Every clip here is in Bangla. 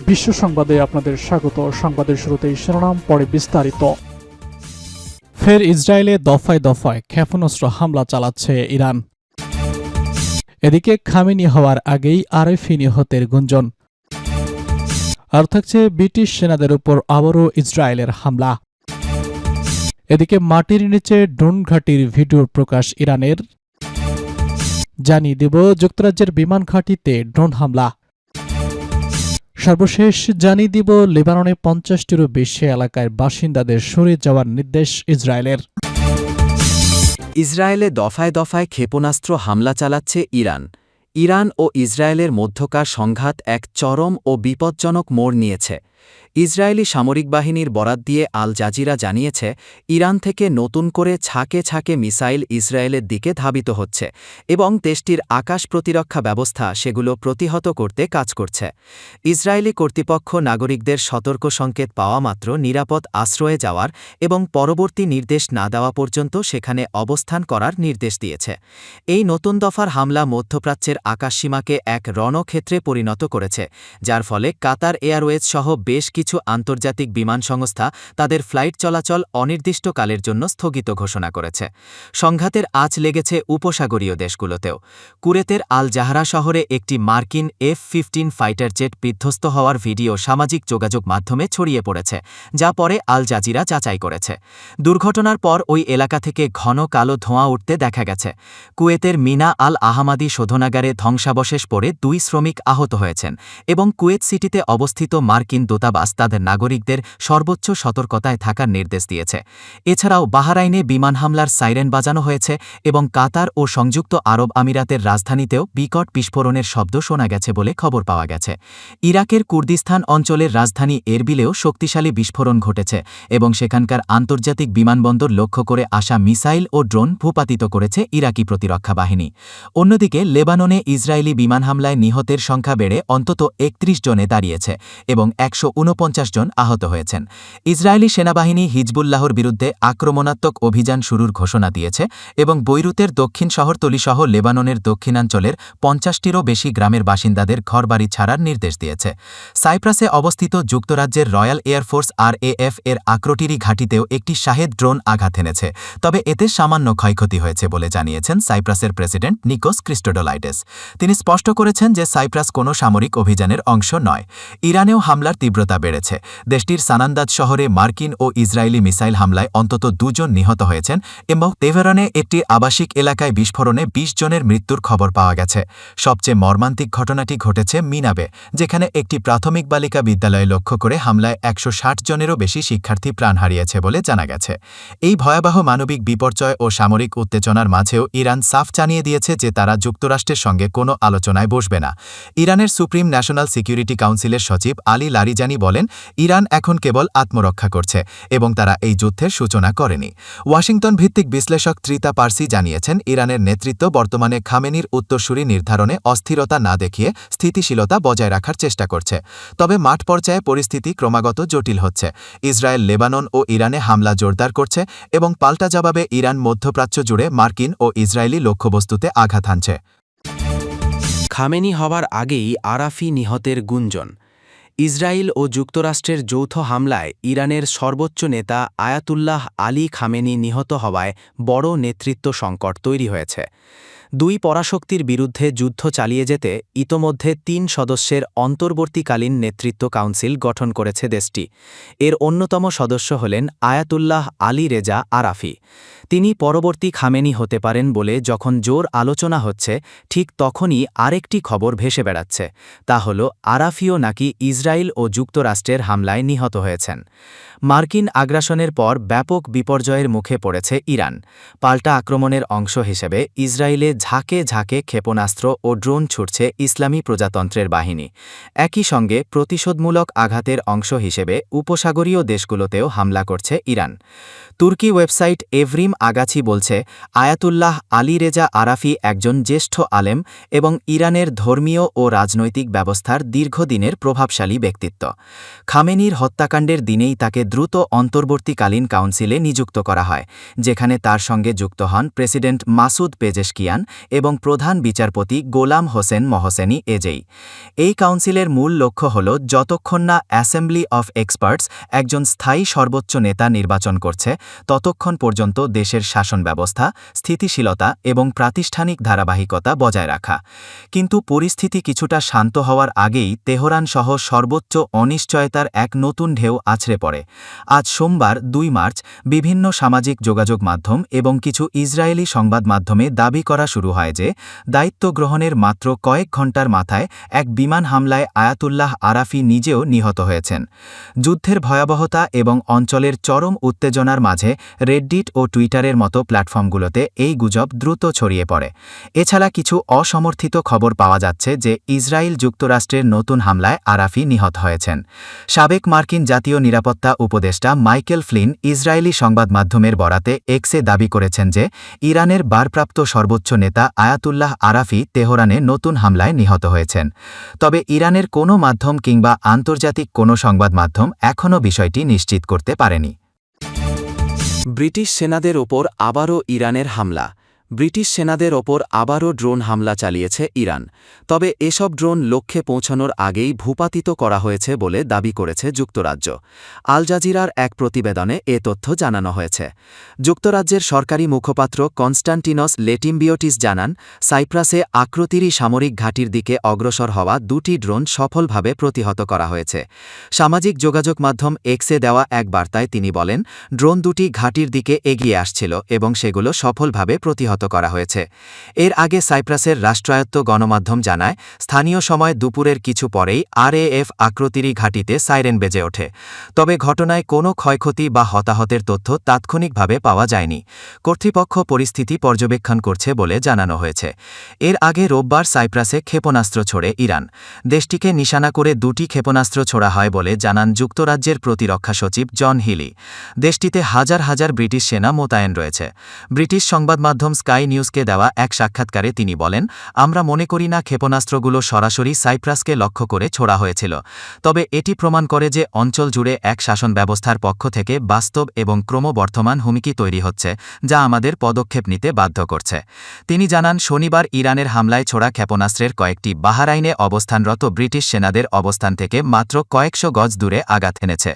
বিশ্ব সংবাদে আপনাদের স্বাগত। সংবাদের শুরুতেই শিরোনাম, পরে বিস্তারিত। ফের ইসরায়েলে দফায় দফায় ক্ষেপণাস্ত্র হামলা চালাচ্ছে ইরান। এদিকে খামেনি হওয়ার আগেই আরএফি নিহতের গুঞ্জন। আর থাকছে ব্রিটিশ সেনাদের উপর আবারও ইসরায়েলের হামলা। এদিকে মাটির নিচে ড্রোন ঘাঁটির ভিডিও প্রকাশ ইরানের। জানিয়ে দেব যুক্তরাজ্যের বিমান ঘাঁটিতে ড্রোন হামলা। সর্বশেষ জানিয়ে দিব লেবাননে ৫০টিরও বেশি এলাকায় বাসিন্দাদের সরে যাওয়ার নির্দেশ ইসরায়েলের। ইসরায়েলে দফায় দফায় ক্ষেপণাস্ত্র হামলা চালাচ্ছে ইরান। ইরান ও ইসরায়েলের মধ্যকার সংঘাত এক চরম ও বিপজ্জনক মোড় নিয়েছে। ইসরায়েলি সামরিক বাহিনীর বরাত দিয়ে আল জাজিরা জানিয়েছে, ইরান থেকে নতুন করে ছাকে ছাকে মিসাইল ইসরায়েলের দিকে ধাবিত হচ্ছে এবং দেশটির আকাশ প্রতিরক্ষা ব্যবস্থা সেগুলো প্রতিহত করতে কাজ করছে। ইসরায়েলি কর্তৃপক্ষ নাগরিকদের সতর্ক সংকেত পাওয়া মাত্র নিরাপদ আশ্রয়ে যাওয়ার এবং পরবর্তী নির্দেশ না দেওয়া পর্যন্ত সেখানে অবস্থান করার নির্দেশ দিয়েছে। এই নতুন দফার হামলা মধ্যপ্রাচ্যের আকাশসীমাকে এক রণক্ষেত্রে পরিণত করেছে, যার ফলে কাতার এয়ারওয়েজ সহ বেশ কিছু আন্তর্জাতিক বিমান সংস্থা তাদের ফ্লাইট চলাচল অনির্দিষ্টকালের জন্য স্থগিত ঘোষণা করেছে। সংঘাতের আঁচ লেগেছে উপসাগরীয় দেশগুলোতেও। কুয়েতের আল জাহরা শহরে একটি মার্কিন F-15 ফাইটার জেট বিধ্বস্ত হওয়ার ভিডিও সামাজিক যোগাযোগ মাধ্যমে ছড়িয়ে পড়েছে, যা পরে আল জাজিরা যাচাই করেছে। দুর্ঘটনার পর ওই এলাকা থেকে ঘন কালো ধোঁয়া উঠতে দেখা গেছে। কুয়েতের মিনা আল আহমাদি শোধনাগারে ধ্বংসাবশেষ পড়ে 2 শ্রমিক আহত হয়েছেন এবং কুয়েত সিটিতে অবস্থিত মার্কিন দূতাবাস তাদের নাগরিকদের সর্বোচ্চ সতর্কতায় থাকার নির্দেশ দিয়েছে। এছাড়াও বাহরাইনে বিমান হামলার সাইরেন বাজানো হয়েছে এবং কাতার ও সংযুক্ত আরব আমিরাতের রাজধানীতেও বিকট বিস্ফোরণের শব্দ শোনা গেছে বলে খবর পাওয়া গেছে। ইরাকের কুর্দিস্তান অঞ্চলের রাজধানী এরবিলেও শক্তিশালী বিস্ফোরণ ঘটেছে এবং সেখানকার আন্তর্জাতিক বিমানবন্দর লক্ষ্য করে আসা মিসাইল ও ড্রোন ভূপাতিত করেছে ইরাকি প্রতিরক্ষা বাহিনী। অন্যদিকে লেবাননে ইসরায়েলি বিমান হামলায় নিহতের সংখ্যা বেড়ে অন্তত ৩১ জনে দাঁড়িয়েছে এবং ১৪৯ জন আহত হয়েছেন। ইসরায়েলি সেনাবাহিনী হিজবুল্লাহর বিরুদ্ধে আক্রমণাত্মক অভিযান শুরুর ঘোষণা দিয়েছে এবং বৈরুতের দক্ষিণ শহরতলিসহ লেবাননের দক্ষিণাঞ্চলের ৫০টিরও বেশি গ্রামের বাসিন্দাদের ঘরবাড়ি ছাড়ার নির্দেশ দিয়েছে। সাইপ্রাসে অবস্থিত যুক্তরাজ্যের রয়্যাল এয়ারফোর্স RAF এর আক্রোটিরি ঘাঁটিতেও একটি শাহেদ ড্রোন আঘাত এনেছে, তবে এতে সামান্য ক্ষয়ক্ষতি হয়েছে বলে জানিয়েছেন সাইপ্রাসের প্রেসিডেন্ট নিকোস ক্রিস্টোডোলাইডেস। তিনি স্পষ্ট করেছেন যে সাইপ্রাস কোনো সামরিক অভিযানের অংশ নয়। ইরানেও হামলার তীব্রতা বেড়েছে। দেশটির সানান্দাজ শহরে মার্কিন ও ইসরায়েলি মিসাইল হামলায় অন্তত 2 জন নিহত হয়েছেন এবং তেহরানে একটি আবাসিক এলাকায় বিস্ফোরণে 20 জনের মৃত্যুর খবর পাওয়া গেছে। সবচেয়ে মর্মান্তিক ঘটনাটি ঘটেছে মিনাবে, যেখানে একটি প্রাথমিক বালিকা বিদ্যালয়ে লক্ষ্য করে হামলায় 160 জনেরও বেশি শিক্ষার্থী প্রাণ হারিয়েছে বলে জানা গেছে। এই ভয়াবহ মানবিক বিপর্যয় ও সামরিক উত্তেজনার মাঝেও ইরান সাফ জানিয়ে দিয়েছে যে তারা যুক্তরাষ্ট্রের সঙ্গে কোনো আলোচনায় বসবে না। ইরানের সুপ্রিম ন্যাশনাল সিকিউরিটি কাউন্সিলের সচিব আলী লারিজানি বলেন, ইরান এখন কেবল আত্মরক্ষা করছে এবং তারা এই যুদ্ধের সূচনা করেনি। ওয়াশিংটন ভিত্তিক বিশ্লেষক ত্রিতা পার্সি জানিয়েছেন, ইরানের নেতৃত্ব বর্তমানে খামেনির উত্তরসূরি নির্ধারণে অস্থিরতা না দেখিয়ে স্থিতিশীলতা বজায় রাখার চেষ্টা করছে। তবে মাঠ পর্যায়ে পরিস্থিতি ক্রমাগত জটিল হচ্ছে। ইসরায়েল লেবানন ও ইরানে হামলা জোরদার করছে এবং পাল্টা জবাবে ইরান মধ্যপ্রাচ্য জুড়ে মার্কিন ও ইসরায়েলি লক্ষ্যবস্তুতে আঘাত হানছে। খামেনি হওয়ার আগেই আরাফি নিহতের গুঞ্জন। ইসরায়েল ও যুক্তরাষ্ট্রের যৌথ হামলায় ইরানের সর্বোচ্চ নেতা আয়াতুল্লাহ আলী খামেনি নিহত হওয়ায় বড় নেতৃত্ব সংকট তৈরি হয়েছে। 2 পরাশক্তির বিরুদ্ধে যুদ্ধ চালিয়ে যেতে ইতোমধ্যে 3 সদস্যের অন্তর্বর্তীকালীন নেতৃত্ব কাউন্সিল গঠন করেছে দেশটি। এর অন্যতম সদস্য হলেন আয়াতুল্লাহ আলী রেজা আরাফি। তিনি পরবর্তী খামেনি হতে পারেন বলে যখন জোর আলোচনা হচ্ছে, ঠিক তখনই আরেকটি খবর ভেসে বেড়াচ্ছে। তা হল আরাফিও নাকি ইসরায়েল ও যুক্তরাষ্ট্রের হামলায় নিহত হয়েছেন। মার্কিন আগ্রাসনের পর ব্যাপক বিপর্যয়ের মুখে পড়েছে ইরান। পাল্টা আক্রমণের অংশ হিসেবে ইসরায়েলে ঝাঁকে ঝাঁকে ক্ষেপণাস্ত্র ও ড্রোন ছুটছে ইসলামী প্রজাতন্ত্রের বাহিনী। একই সঙ্গে প্রতিশোধমূলক আঘাতের অংশ হিসেবে উপসাগরীয় দেশগুলোতেও হামলা করছে ইরান। তুর্কি ওয়েবসাইট এভরিম আগাছি বলছে, আয়াতুল্লাহ আলী রেজা আরাফি একজন জ্যেষ্ঠ আলেম এবং ইরানের ধর্মীয় ও রাজনৈতিক ব্যবস্থার দীর্ঘদিনের প্রভাবশালী ব্যক্তিত্ব। খামেনির হত্যাকাণ্ডের দিনেই তাকে দ্রুত অন্তর্বর্তীকালীন কাউন্সিলে নিযুক্ত করা হয়, যেখানে তার সঙ্গে যুক্ত হন প্রেসিডেন্ট মাসুদ পেজেশকিয়ান এবং প্রধান বিচারপতি গোলাম হোসেন মহসেনি এজেই। এই কাউন্সিলের মূল লক্ষ্য হল যতক্ষণ না অ্যাসেম্বলি অফ এক্সপার্টস একজন স্থায়ী সর্বোচ্চ নেতা নির্বাচন করছে ততক্ষণ পর্যন্ত দেশের শাসন ব্যবস্থা, স্থিতিশীলতা এবং প্রাতিষ্ঠানিক ধারাবাহিকতা বজায় রাখা। কিন্তু পরিস্থিতি কিছুটা শান্ত হওয়ার আগেই তেহরান সহ সর্বোচ্চ অনিশ্চয়তার এক নতুন ঢেউ আছড়ে পড়ে। আজ সোমবার 2 মার্চ বিভিন্ন সামাজিক যোগাযোগ মাধ্যম এবং কিছু ইসরায়েলি সংবাদ মাধ্যমে দাবি করা শুরু হয় যে দায়িত্ব গ্রহণের মাত্র কয়েক ঘণ্টার মাথায় এক বিমান হামলায় আয়াতুল্লাহ আরাফি নিজেও নিহত হয়েছেন। যুদ্ধের ভয়াবহতা এবং অঞ্চলের চরম উত্তেজনার মাঝে রেডডিট ও টুইটারের মতো প্ল্যাটফর্মগুলোতে এই গুজব দ্রুত ছড়িয়ে পড়ে। এছাড়া কিছু অসমর্থিত খবর পাওয়া যাচ্ছে যে ইসরায়েল যুক্তরাষ্ট্রের নতুন হামলায় আরাফি নিহত হয়েছেন। সাবেক মার্কিন জাতীয় নিরাপত্তা উপদেষ্টা মাইকেল ফ্লিন ইসরায়েলি সংবাদ মাধ্যমের বরাতে এক্সে দাবি করেছেন যে ইরানের ভারপ্রাপ্ত সর্বোচ্চ নেতা আয়াতুল্লাহ আরাফি তেহরানে নতুন হামলায় নিহত হয়েছেন। তবে ইরানের কোনো মাধ্যম কিংবা আন্তর্জাতিক কোনো সংবাদ মাধ্যম এখনও বিষয়টি নিশ্চিত করতে পারেনি। ব্রিটিশ সেনাদের ওপর আবারও ইরানের হামলা। ব্রিটিশ সেনাদের ওপর আবারও ড্রোন হামলা চালিয়েছে ইরান। তবে এসব ড্রোন লক্ষ্যে পৌঁছানোর আগেই ভূপাতিত করা হয়েছে বলে দাবি করেছে যুক্তরাজ্য। আল জাজিরার এক প্রতিবেদনে এ তথ্য জানানো হয়েছে। যুক্তরাজ্যের সরকারি মুখপাত্র কনস্টান্টিনস লেটিম্বিওটিস জানান, সাইপ্রাসে আক্রতিরি সামরিক ঘাঁটির দিকে অগ্রসর হওয়া 2টি ড্রোন সফলভাবে প্রতিহত করা হয়েছে। সামাজিক যোগাযোগ মাধ্যম এক্সে দেওয়া এক বার্তায় তিনি বলেন, ড্রোন দুটি ঘাঁটির দিকে এগিয়ে আসছিল এবং সেগুলো সফলভাবে প্রতিহত করা হয়েছে। এর আগে সাইপ্রাসের রাষ্ট্রায়ত্ত গণমাধ্যম জানায়, স্থানীয় সময় দুপুরের কিছু পরেই আরএএফ আক্রতিরি ঘাঁটিতে সাইরেন বেজে ওঠে। তবে ঘটনায় কোনো ক্ষয়ক্ষতি বা হতাহতের তথ্য তাৎক্ষণিকভাবে পাওয়া যায়নি। কর্তৃপক্ষ পরিস্থিতি পর্যবেক্ষণ করছে বলে জানানো হয়েছে। এর আগে রোববার সাইপ্রাসে ক্ষেপণাস্ত্র ছোড়ে ইরান। দেশটিকে নিশানা করে 2টি ক্ষেপণাস্ত্র ছোড়া হয় বলে জানান যুক্তরাজ্যের প্রতিরক্ষা সচিব জন হিলি। দেশটিতে হাজার হাজার ব্রিটিশ সেনা মোতায়েন রয়েছে। ব্রিটিশ সংবাদ মাধ্যম স্কাই নিউজকে দেওয়া এক সাক্ষাৎকারে তিনি বলেন, আমরা মনে করি না ক্ষেপণাস্ত্রগুলো সরাসরি সাইপ্রাসকে লক্ষ্য করে ছোড়া হয়েছিল। তবে এটি প্রমাণ করে যে অঞ্চল জুড়ে এক শাসন ব্যবস্থার পক্ষ থেকে বাস্তব এবং ক্রমবর্ধমান হুমকি তৈরি হচ্ছে, যা আমাদের পদক্ষেপ নিতে বাধ্য করছে। তিনি জানান, শনিবার ইরানের হামলায় ছোড়া ক্ষেপণাস্ত্রের কয়েকটি বাহরাইনে অবস্থানরত ব্রিটিশ সেনাদের অবস্থান থেকে মাত্র কয়েকশো গজ দূরে আঘাত এনেছে।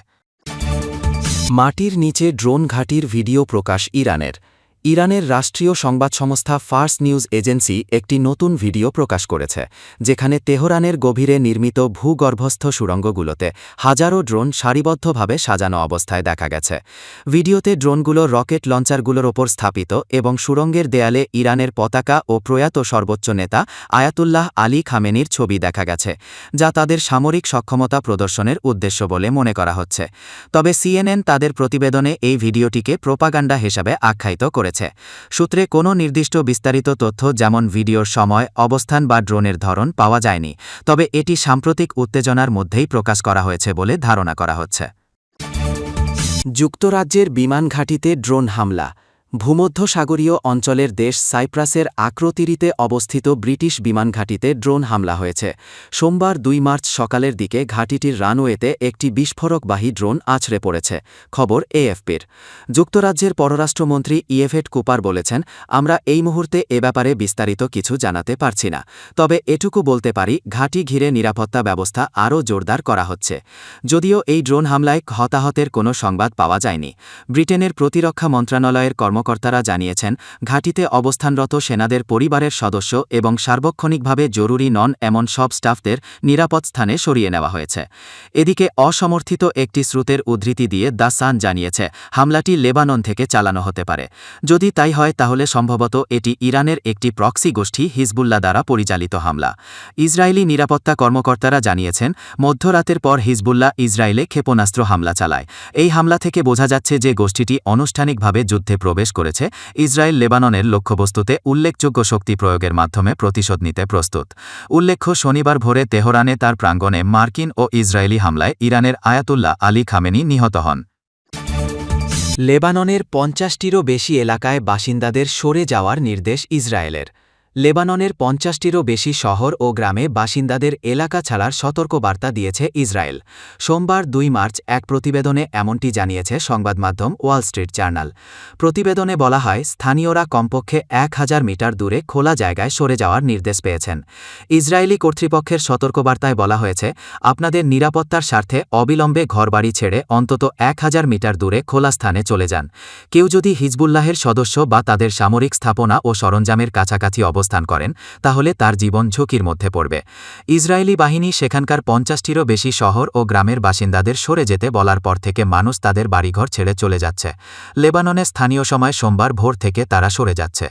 মাটির নিচে ড্রোন ঘাঁটির ভিডিও প্রকাশ ইরানের। ইরানের রাষ্ট্রীয় সংবাদ সংস্থা ফার্স নিউজ এজেন্সি একটি নতুন ভিডিও প্রকাশ করেছে, যেখানে তেহরানের গভীরে নির্মিত ভূগর্ভস্থ সুড়ঙ্গগুলোতে হাজারো ড্রোন সারিবদ্ধভাবে সাজানো অবস্থায় দেখা গেছে। ভিডিওতে ড্রোনগুলো রকেট লঞ্চারগুলোর ওপর স্থাপিত এবং সুড়ঙ্গের দেয়ালে ইরানের পতাকা ও প্রয়াত সর্বোচ্চ নেতা আয়াতুল্লাহ আলী খামেনির ছবি দেখা গেছে, যা তাদের সামরিক সক্ষমতা প্রদর্শনের উদ্দেশ্য বলে মনে করা হচ্ছে। তবে সিএনএন তাদের প্রতিবেদনে এই ভিডিওটিকে প্রোপাগান্ডা হিসাবে আখ্যায়িত করেছে। সূত্রে কোনো নির্দিষ্ট বিস্তারিত তথ্য যেমন ভিডিওর সময়, অবস্থান বা ড্রোনের ধরন পাওয়া যায়নি। তবে এটি সাম্প্রতিক উত্তেজনার মধ্যেই প্রকাশ করা হয়েছে বলে ধারণা করা হচ্ছে। যুক্তরাজ্যের বিমান ঘাঁটিতে ড্রোন হামলা। ভূমধ্যসাগরীয় অঞ্চলের দেশ সাইপ্রাসের আক্রতিরিতে অবস্থিত ব্রিটিশ বিমান ঘাঁটিতে ড্রোন হামলা হয়েছে। সোমবার 2 মার্চ সকালের দিকে ঘাঁটিটির রানওয়েতে একটি বিস্ফোরকবাহী ড্রোন আছড়ে পড়েছে, খবর এএফপির। যুক্তরাজ্যের পররাষ্ট্রমন্ত্রী ইয়েভেট কুপার বলেছেন, আমরা এই মুহূর্তে এ ব্যাপারে বিস্তারিত কিছু জানাতে পারছি না। তবে এটুকু বলতে পারি, ঘাঁটি ঘিরে নিরাপত্তা ব্যবস্থা আরও জোরদার করা হচ্ছে। যদিও এই ড্রোন হামলায় হতাহতের কোনো সংবাদ পাওয়া যায়নি। ব্রিটেনের প্রতিরক্ষা মন্ত্রণালয়ের কর্মকর্তারা জানিয়েছেন, ঘাঁটিতে অবস্থানরত সেনাদের পরিবারের সদস্য এবং সার্বক্ষণিকভাবে জরুরি নন এমন সব স্টাফদের নিরাপদ স্থানে সরিয়ে নেওয়া হয়েছে। এদিকে অসমর্থিত একটি স্রোতের উদ্ধৃতি দিয়ে দ্য সান জানিয়েছে, হামলাটি লেবানন থেকে চালানো হতে পারে। যদি তাই হয় তাহলে সম্ভবত এটি ইরানের একটি প্রক্সি গোষ্ঠী হিজবুল্লাহ দ্বারা পরিচালিত হামলা। ইসরায়েলি নিরাপত্তা কর্মকর্তারা জানিয়েছেন, মধ্যরাতের পর হিজবুল্লাহ ইসরায়েলে ক্ষেপণাস্ত্র হামলা চালায়। এই হামলা থেকে বোঝা যাচ্ছে যে গোষ্ঠীটি আনুষ্ঠানিকভাবে যুদ্ধে প্রবেশ করেছে। ইসরায়েল লেবাননের লক্ষ্যবস্তুতে উল্লেখযোগ্য শক্তি প্রয়োগের মাধ্যমে প্রতিশোধ নিতে প্রস্তুত। উল্লেখ্য, শনিবার ভোরে তেহরানে তার প্রাঙ্গণে মার্কিন ও ইসরায়েলি হামলায় ইরানের আয়াতুল্লাহ আলী খামেনি নিহত হন। লেবাননের 50টিরও বেশি এলাকায় বাসিন্দাদের সরে যাওয়ার নির্দেশ ইসরায়েলের। লেবাননের ৫০টিরও বেশি শহর ও গ্রামে বাসিন্দাদের এলাকা ছাড়ার সতর্কবার্তা দিয়েছে ইসরায়েল। সোমবার ২ মার্চ এক প্রতিবেদনে এমনটি জানিয়েছে সংবাদমাধ্যম ওয়াল স্ট্রিট জার্নাল। প্রতিবেদনে বলা হয়, স্থানীয়রা কমপক্ষে ১,০০০ মিটার দূরে খোলা জায়গায় সরে যাওয়ার নির্দেশ পেয়েছেন। ইসরায়েলি কর্তৃপক্ষের সতর্কবার্তায় বলা হয়েছে, আপনাদের নিরাপত্তার স্বার্থে অবিলম্বে ঘরবাড়ি ছেড়ে অন্তত ১,০০০ মিটার দূরে খোলা স্থানে চলে যান। কেউ যদি হিজবুল্লাহের সদস্য বা তাদের সামরিক স্থাপনা ও সরঞ্জামের কাছাকাছি অবস্থান করেন, তাহলে তার জীবন ঝুঁকির মধ্যে পড়বে। ইসরায়েলি বাহিনী সেখানকার ৫০টিরও বেশি শহর ও গ্রামের বাসিন্দাদের সরে যেতে বলার পর থেকে মানুষ তাদের বাড়িঘর ছেড়ে চলে যাচ্ছে। লেবাননে স্থানীয় সময় সোমবার ভোর থেকে তারা সরে যাচ্ছে।